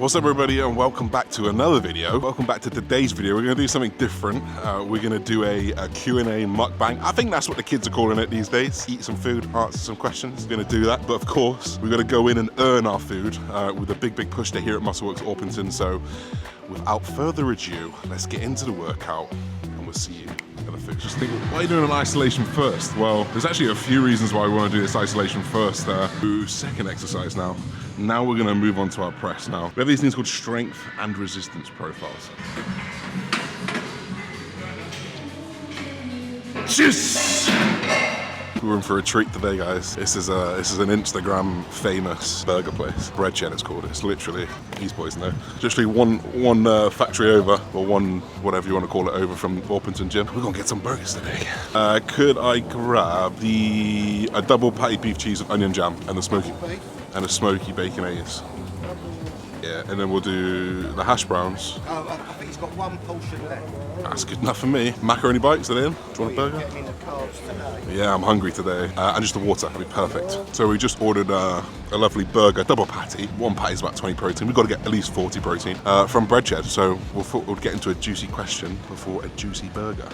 What's up everybody and welcome back to another video. Welcome back to today's video. We're going to do something different. We're going to do a Q and A mukbang. I think that's what the kids are calling it these days. Eat some food, answer some questions. We're going to do that. But of course, we're going to go in and earn our food with a big push day here at Muscle Works Orpington. So without further ado, let's get into the workout and we'll see you at the food. Just think, why are you doing an isolation first? Well, there's actually a few reasons why we want to do this isolation first. Second exercise now. Now we're gonna move on to our press now. We have these things called strength and resistance profiles. Cheers! We're in for a treat today, guys. This is an Instagram famous burger place. Bridgman it's called. It's literally, these boys know. Literally one factory over, or one, whatever you want to call it, over from Orpington Gym. We're gonna get some burgers today. Could I grab a double patty beef cheese with onion jam and a smoky baconaise? Yeah, and then we'll do the hash browns. I think he's got one portion left. That's good enough for me. Macaroni bites, are they in? Do you want a burger? Get him in the carbs today. Yeah, I'm hungry today. And just the water, that'll be perfect. So we just ordered a lovely burger, double patty. One patty is about 20 protein. We've got to get at least 40 protein from Bridgman. So we'll get into a juicy question before a juicy burger.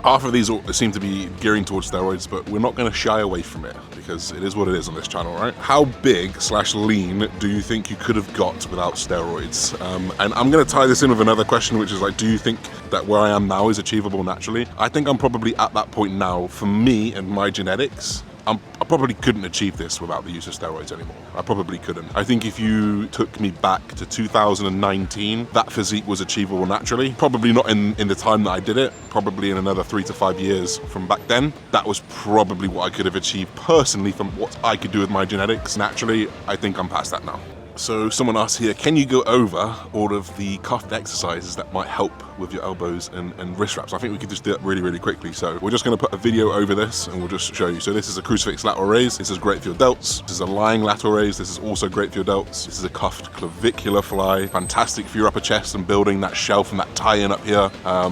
Half of these seem to be gearing towards steroids, but we're not going to shy away from it because it is what it is on this channel, right? How big/lean do you think you could have got without steroids? And I'm going to tie this in with another question, which is like, do you think that where I am now is achievable naturally? I think I'm probably at that point now. For me and my genetics, I probably couldn't achieve this without the use of steroids anymore. I probably couldn't. I think if you took me back to 2019, that physique was achievable naturally. Probably not in the time that I did it, probably in another 3 to 5 years from back then. That was probably what I could have achieved personally from what I could do with my genetics. Naturally, I think I'm past that now. So someone asked here, can you go over all of the cuffed exercises that might help with your elbows and wrist wraps? I think we could just do it really quickly. So we're just going to put a video over this and we'll just show you. So this is a crucifix lateral raise. This is great for your delts. This is a lying lateral raise. This is also great for your delts. This is a cuffed clavicular fly. Fantastic for your upper chest and building that shelf and that tie-in up here.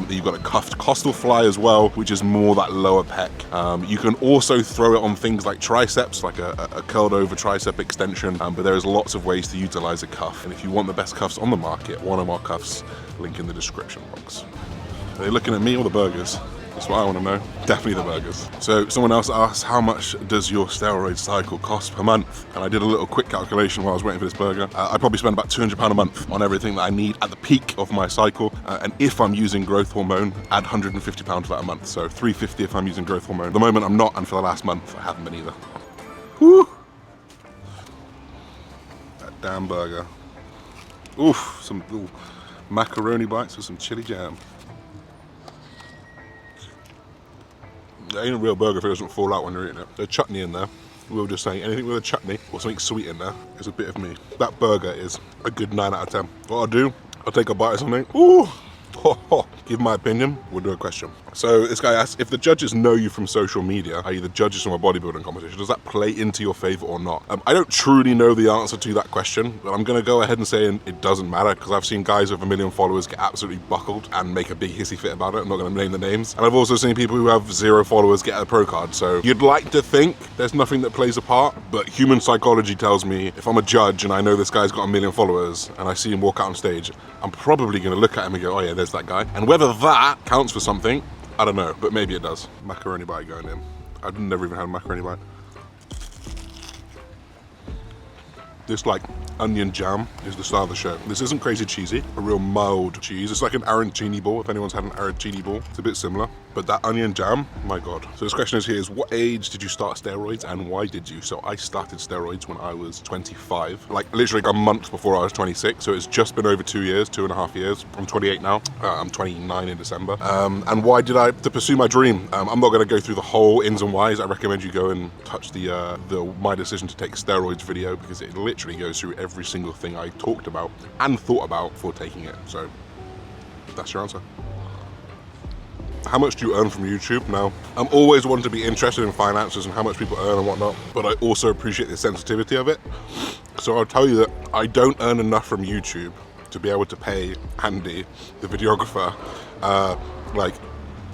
You've got a cuffed costal fly as well, which is more that lower pec. You can also throw it on things like triceps, like a curled over tricep extension, but there is lots of ways to utilize a cuff. And if you want the best cuffs on the market, one of our cuffs, link in the description box. Are they looking at me or the burgers? That's what I want to know. Definitely the burgers. So someone else asked, how much does your steroid cycle cost per month? And I did a little quick calculation while I was waiting for this burger. I probably spend about £200 a month on everything that I need at the peak of my cycle. And if I'm using growth hormone, add £150 to that a month. So £350 if I'm using growth hormone. At the moment I'm not, and for the last month I haven't been either. Woo! That damn burger. Oof, some macaroni bites with some chili jam. It ain't a real burger if it doesn't fall out when you're eating it. There's chutney in there. We were just saying anything with a chutney or something sweet in there is a bit of me. That burger is a good 9 out of 10. What I'll do, I'll take a bite of something. Ooh! Give my opinion, we'll do a question. So this guy asks, if the judges know you from social media, i.e. the judges from a bodybuilding competition, does that play into your favor or not? I don't truly know the answer to that question, but I'm gonna go ahead and say it doesn't matter, because I've seen guys with 1 million followers get absolutely buckled and make a big hissy fit about it. I'm not gonna name the names. And I've also seen people who have 0 followers get a pro card. So you'd like to think there's nothing that plays a part, but human psychology tells me if I'm a judge and I know this guy's got 1 million followers and I see him walk out on stage, I'm probably gonna look at him and go, oh yeah, there's that guy. And whether that counts for something, I don't know, but maybe it does. Macaroni bite going in. I've never even had a macaroni bite. This like onion jam is the star of the show. This isn't crazy cheesy, a real mild cheese. It's like an arancini ball, if anyone's had an arancini ball. It's a bit similar, but that onion jam, my God. So this question is what age did you start steroids and why did you? So I started steroids when I was 25, like literally a month before I was 26. So it's just been over 2 years, 2.5 years. I'm 28 now, I'm 29 in December. And why did I? To pursue my dream. I'm not gonna go through the whole ins and whys. I recommend you go and touch the my decision to take steroids video, because it literally goes through every single thing I talked about and thought about before taking it. So that's your answer. How much do you earn from YouTube? Now, I'm always one to be interested in finances and how much people earn and whatnot, but I also appreciate the sensitivity of it. So I'll tell you that I don't earn enough from YouTube to be able to pay Andy, the videographer, like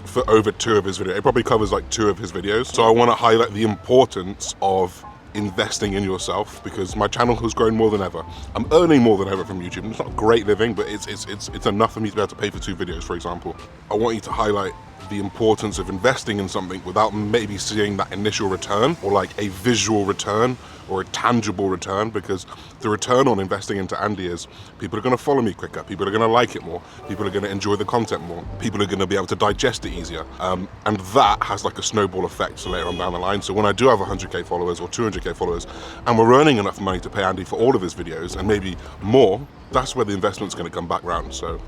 for over 2 of his videos. It probably covers like 2 of his videos. So I want to highlight the importance of investing in yourself, because my channel has grown more than ever. I'm earning more than ever from YouTube. It's not a great living, but it's enough for me to be able to pay for 2 videos, for example. I want you to highlight the importance of investing in something without maybe seeing that initial return, or like a visual return or a tangible return, because the return on investing into Andy is people are going to follow me quicker, people are going to like it more, people are going to enjoy the content more, people are going to be able to digest it easier, and that has like a snowball effect later on down the line. So when I do have 100k followers or 200k followers and we're earning enough money to pay Andy for all of his videos and maybe more, that's where the investment's going to come back round. So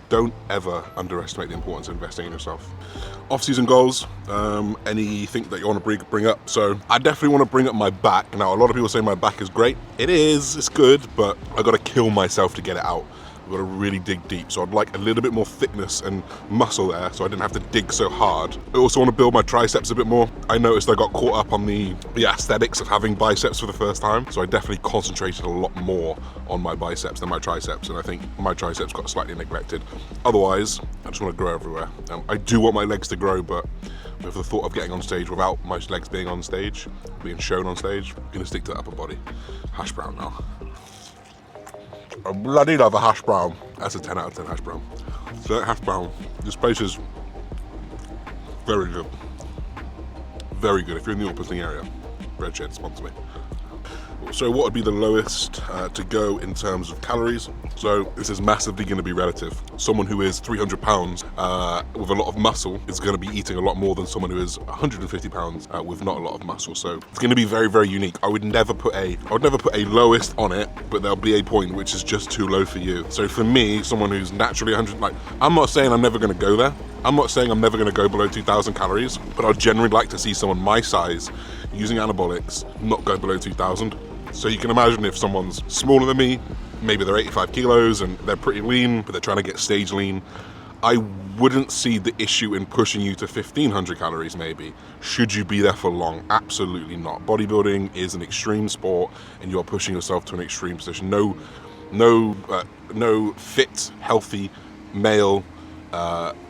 don't ever underestimate the importance of investing in yourself. Off-season goals, anything that you want to bring up. So I definitely want to bring up my back. Now, a lot of people say my back is great. It is, it's good, but I got to kill myself to get it out. I've got to really dig deep. So I'd like a little bit more thickness and muscle there, so I didn't have to dig so hard. I also want to build my triceps a bit more. I noticed I got caught up on the aesthetics of having biceps for the first time, so I definitely concentrated a lot more on my biceps than my triceps, and I think my triceps got slightly neglected. Otherwise, I just want to grow everywhere. I do want my legs to grow, but with the thought of getting on stage without my legs being on stage, being shown on stage, I'm going to stick to the upper body. Hash brown now. I bloody love a hash brown. That's a 10 out of 10 hash brown. So hash brown. This place is very good. Very good. If you're in the Orpington area, Bridgman sponsor me. So what would be the lowest to go in terms of calories? So this is massively going to be relative. Someone who is 300 pounds with a lot of muscle is going to be eating a lot more than someone who is 150 pounds with not a lot of muscle. So it's going to be very, very unique. I would never put a lowest on it, but there'll be a point which is just too low for you. So for me, someone who's naturally 100, like, I'm not saying I'm never going to go there. I'm not saying I'm never going to go below 2,000 calories, but I'd generally like to see someone my size using anabolics not go below 2,000. So you can imagine if someone's smaller than me, maybe they're 85 kilos and they're pretty lean, but they're trying to get stage lean, I wouldn't see the issue in pushing you to 1,500 calories maybe. Should you be there for long? Absolutely not. Bodybuilding is an extreme sport and you're pushing yourself to an extreme position. No fit, healthy male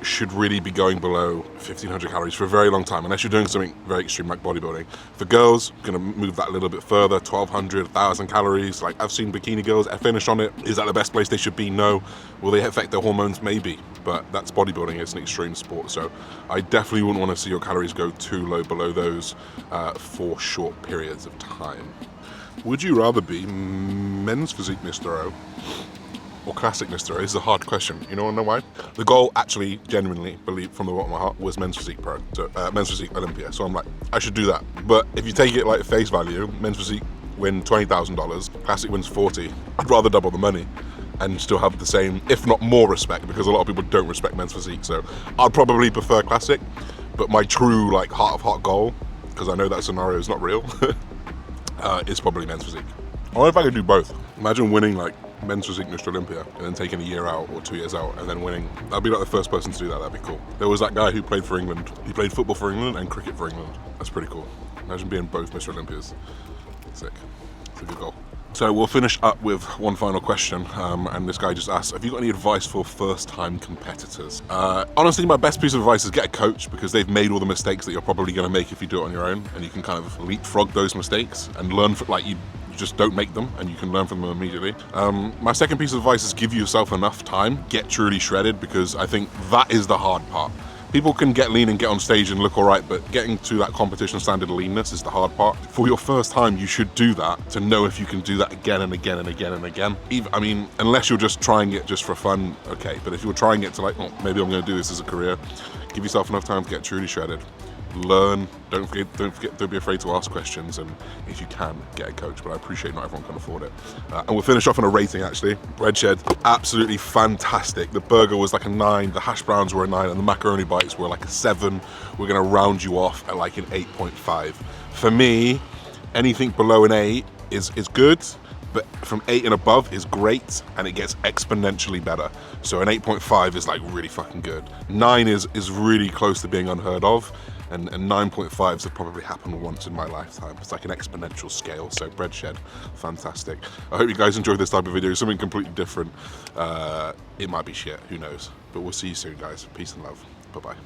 should really be going below 1,500 calories for a very long time, unless you're doing something very extreme like bodybuilding. For girls, gonna move that a little bit further, 1,200, 1,000 calories. Like, I've seen bikini girls finish on it. Is that the best place they should be? No. Will they affect their hormones? Maybe, but that's bodybuilding. It's an extreme sport, so I definitely wouldn't want to see your calories go too low below those for short periods of time. Would you rather be men's physique Mr. O or classic Mr. O? This is a hard question. You know why? The goal, actually, genuinely, believe from the bottom of my heart, was men's physique pro, so men's physique Olympia. So I'm like, I should do that. But if you take it like face value, men's physique win $20,000, classic wins 40. I'd rather double the money and still have the same, if not more, respect, because a lot of people don't respect men's physique. So I'd probably prefer classic, but my true like heart of heart goal, because I know that scenario is not real, is probably men's physique. I wonder if I could do both. Imagine winning like men's physique Mr. Olympia and then taking a year out or 2 years out and then winning. I'd be like the first person to do that. That'd be cool. There was that guy who played for England. He played football for England and cricket for England. That's pretty cool. Imagine being both Mr. Olympias. Sick. It's a good goal. So we'll finish up with one final question, and this guy just asked, have you got any advice for first-time competitors? Honestly, my best piece of advice is get a coach, because they've made all the mistakes that you're probably going to make if you do it on your own, and you can kind of leapfrog those mistakes and learn from, like, you just don't make them and you can learn from them immediately. My second piece of advice is give yourself enough time, get truly shredded, because I think that is the hard part. People can get lean and get on stage and look all right, but getting to that competition standard leanness is the hard part. For your first time, you should do that to know if you can do that again and again and again and again. I mean, unless you're just trying it just for fun, okay. But if you're trying it to like, oh, maybe I'm gonna do this as a career, give yourself enough time to get truly shredded. Learn, don't be afraid to ask questions, and if you can, get a coach, but I appreciate not everyone can afford it. And we'll finish off on a rating actually. Breadshed, absolutely fantastic. The burger was like a 9, the hash browns were a 9, and the macaroni bites were like a 7. We're gonna round you off at like an 8.5. For me, anything below an 8 is good, but from 8 and above is great, and it gets exponentially better. So an 8.5 is like really fucking good. 9 is really close to being unheard of, and 9.5s have probably happened once in my lifetime. It's like an exponential scale. So Breadshed, fantastic. I hope you guys enjoyed this type of video, something completely different. It might be shit, who knows? But we'll see you soon, guys. Peace and love. Bye-bye.